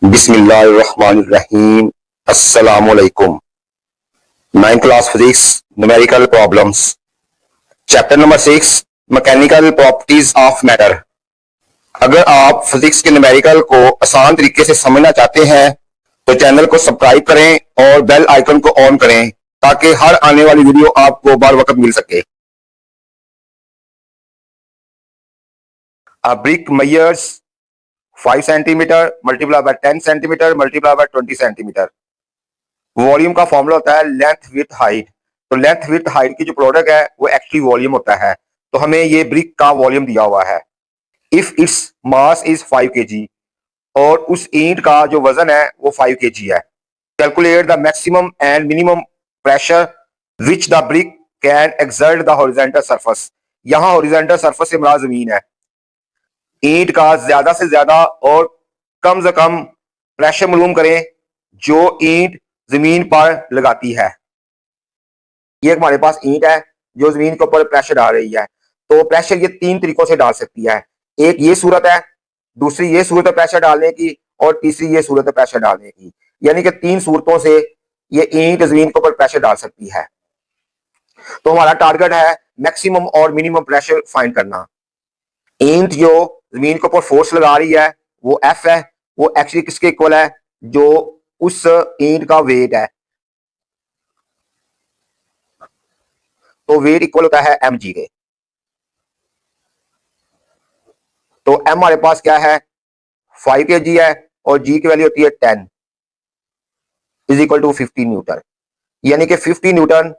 बिस्मिल्लाहिर्रहमानिर्रहीम। अस्सलामुअलैकुम। 9th class physics numerical problems, chapter number 6, mechanical properties of matter. अगर आप फिजिक्स के न्यूमेरिकल को आसान तरीके से समझना चाहते हैं तो चैनल को सब्सक्राइब करें और बेल आइकन को ऑन करें ताकि हर आने वाली वीडियो आपको बार वक्त मिल सके। A brick measures 5 centimetre multiply by 10 centimetre multiply by 20 centimetre. Volume का फॉर्मूला होता है लेंथ विथ हाइट। तो लेंथ विथ हाइट की जो प्रोडक्ट है वो एक्चुअली वॉल्यूम होता है। तो हमें ये ब्रिक का वॉल्यूम दिया हुआ है। If its mass is 5 kg और उस ईंट का जो वजन है वो 5 kg है। Calculate the maximum and minimum pressure which the brick can exert the horizontal surface. यहाँ हॉरिजॉन्टल सरफेस से मुराद जमीन है। ईंट का ज्यादा से ज्यादा और कम से कम प्रेशर मालूम करें जो ईंट जमीन पर लगाती है। ये हमारे पास ईंट है जो जमीन के ऊपर प्रेशर डाल रही है। तो प्रेशर ये 3 तरीकों से डाल सकती है। एक ये सूरत है, दूसरी ये सूरत है प्रेशर डालने की, और तीसरी ये सूरत है प्रेशर डालने की। यानी कि 3 सूरतों से ये ईंट जमीन के ऊपर प्रेशर डाल सकती है। तो हमारा टारगेट है मैक्सिमम और मिनिमम प्रेशर फाइंड करना। ईंट जो जमीन के ऊपर फोर्स लगा रही है वो एफ है। वो एक्चुअली किसके इक्वल है? जो उस ईंट का वेट है। तो वेट इक्वल होता है एम जी के। तो एम हमारे पास क्या है? 5 kg है और जी की वैल्यू होती है 10 इज इक्वल टू 50 न्यूटन। यानी कि 50 न्यूटन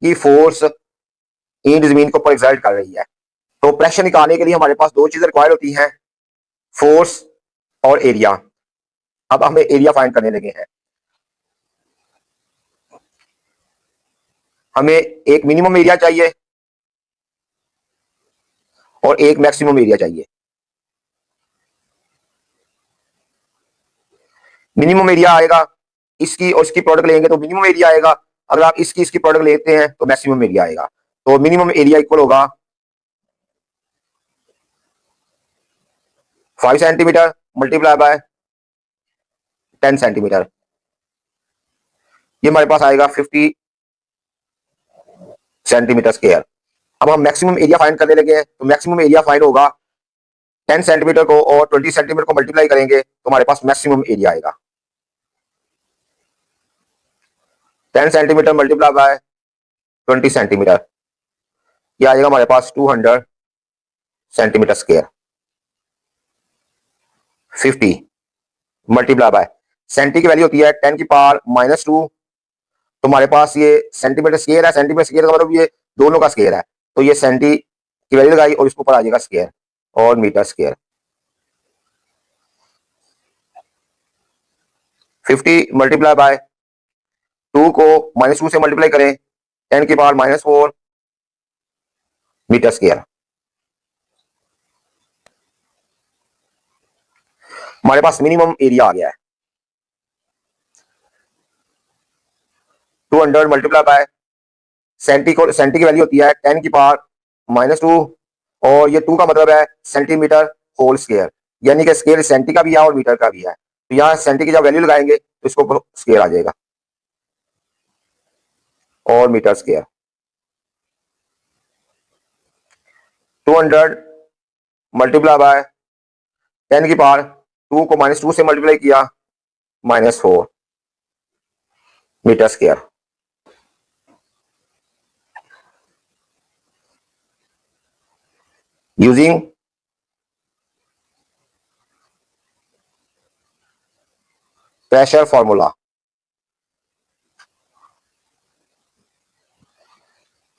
की फोर्स ईंट जमीन के ऊपर एक्सर्ट कर रही है। तो प्रेशर निकालने के लिए हमारे पास दो चीजें रिक्वायर होती हैं, फोर्स और एरिया। अब हमें एरिया फाइंड करने लगे हैं। हमें एक मिनिमम एरिया चाहिए और एक मैक्सिमम एरिया चाहिए। मिनिमम एरिया आएगा, इसकी और इसकी प्रोडक्ट लेंगे तो मिनिमम एरिया आएगा। अगर आप इसकी प्रोडक्ट लेते हैं तो मैक्सिमम एरिया आएगा। तो मिनिमम एरिया इक्वल होगा 5 सेंटीमीटर मल्टीप्लाई बाय 10 सेंटीमीटर। ये हमारे पास आएगा 50 सेंटीमीटर स्क्वायर। अब हम मैक्सिमम एरिया फाइंड करने लगे हैं। तो मैक्सिमम एरिया फाइंड होगा 10 सेंटीमीटर को और 20 सेंटीमीटर को मल्टीप्लाई करेंगे तो हमारे पास मैक्सिमम एरिया आएगा। 10 सेंटीमीटर मल्टीप्लाई बाय 20 सेंटीमीटर, ये आएगा हमारे पास 200 centimetre square. 50 multiply by centi की वैल्यू होती है 10 की पावर -2। तो हमारे पास ये सेंटीमीटर स्क्वायर है। सेंटीमीटर स्क्वायर का मतलब ये दोनों का स्क्वायर है। तो ये सेंटी की वैल्यू लगाई और इसके ऊपर आ जाएगा स्क्वायर और मीटर स्क्वायर। 50 मल्टीप्लाई बाय 2 को -2 से मल्टीप्लाई करें 10 की पावर -4 मीटर स्क्वायर। हमारे पास मिनिमम एरिया आ गया है 200 मल्टीप्लाई बाय सेंटी की वैल्यू होती है 10 की पावर -2 और ये 2 का मतलब है सेंटीमीटर होल स्क्वायर। यानी कि स्क्वायर सेंटी का भी है और मीटर का भी है। तो यहाँ सेंटी की जब वैल्यू लगाएंगे तो इसको ऊपर स्क्वायर आ जाएगा और मीटर स्क्वायर। 200 मल्टीप्लाई बाय 10 की पावर 2 को -2 से मल्टीप्लाई किया -4 metre square. Using pressure formula.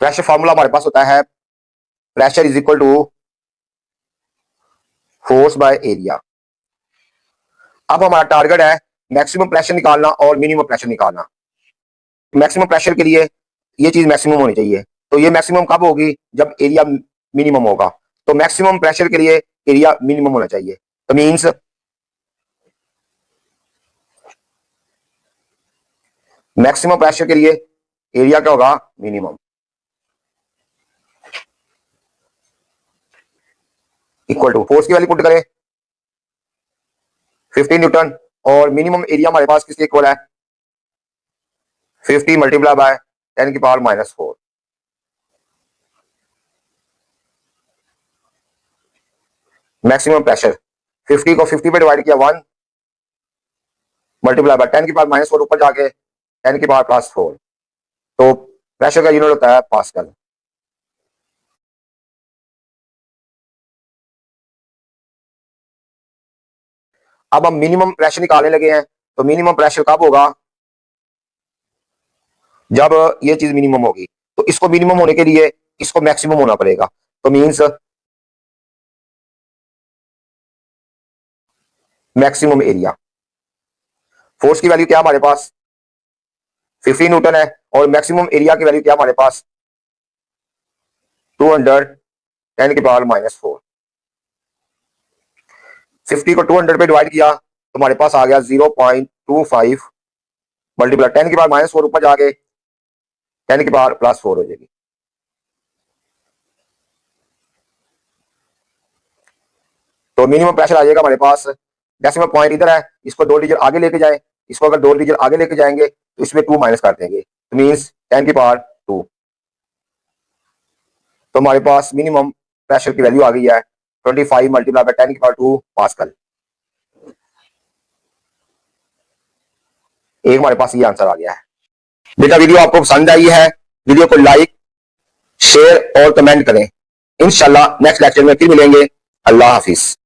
Pressure formula हमारे पास होता है pressure is equal to force by area. अब हमारा टारगेट है मैक्सिमम प्रेशर निकालना और मिनिमम प्रेशर निकालना। मैक्सिमम प्रेशर के लिए ये चीज मैक्सिमम होनी चाहिए। तो ये मैक्सिमम कब होगी? जब एरिया मिनिमम होगा। तो मैक्सिमम प्रेशर के लिए एरिया मिनिमम होना चाहिए। तो मींस मैक्सिमम प्रेशर के लिए एरिया क्या होगा? मिनिमम। इक्वल टू फोर्स की वैल्यू पुट करें 15 न्यूटन और मिनिमम एरिया हमारे पास किसके इक्वल है 50 मल्टीप्लाई बाय 10 की पावर -4। मैक्सिमम प्रेशर 50 को 50 पे डिवाइड किया 1 मल्टीप्लाई बाय 10 की पावर -4 ऊपर जाके 10 की पावर +4। तो प्रेशर का यूनिट होता है पास्कल। अब हम मिनिमम प्रेशर निकालने लगे हैं। तो मिनिमम प्रेशर कब होगा जब ये चीज मिनिमम होगी। तो इसको मिनिमम होने के लिए इसको मैक्सिमम होना पड़ेगा। तो मींस मैक्सिमम एरिया। फोर्स की वैल्यू क्या हमारे पास 50 न्यूटन है और मैक्सिमम एरिया की वैल्यू क्या हमारे पास 200 10 की पावर -4। 50 को 200 पे डिवाइड किया तो हमारे पास आ गया 0.25 मल्टीप्लाई 10 की पावर -4 ऊपर जाके 10 की पावर +4 हो जाएगी। तो मिनिमम प्रेशर आ जाएगा हमारे पास। डेसिमल पॉइंट इधर है, इसको 2 डिजिट आगे लेके जाए। इसको अगर 2 डिजिट आगे लेके जाएंगे तो इसमें 2 माइनस कर देंगे, तो मीन्स 10 की पावर 2। तो हमारे पास मिनिमम प्रेशर की वैल्यू आ गई है 25 मल्टीप्लाई बाय 10 की पावर 2 पास्कल। एक हमारे पास ये आंसर आ गया है। बेटा वीडियो आपको पसंद आई है, वीडियो को लाइक शेयर और कमेंट करें। इंशाल्लाह नेक्स्ट लेक्चर में फिर मिलेंगे। अल्लाह हाफिज।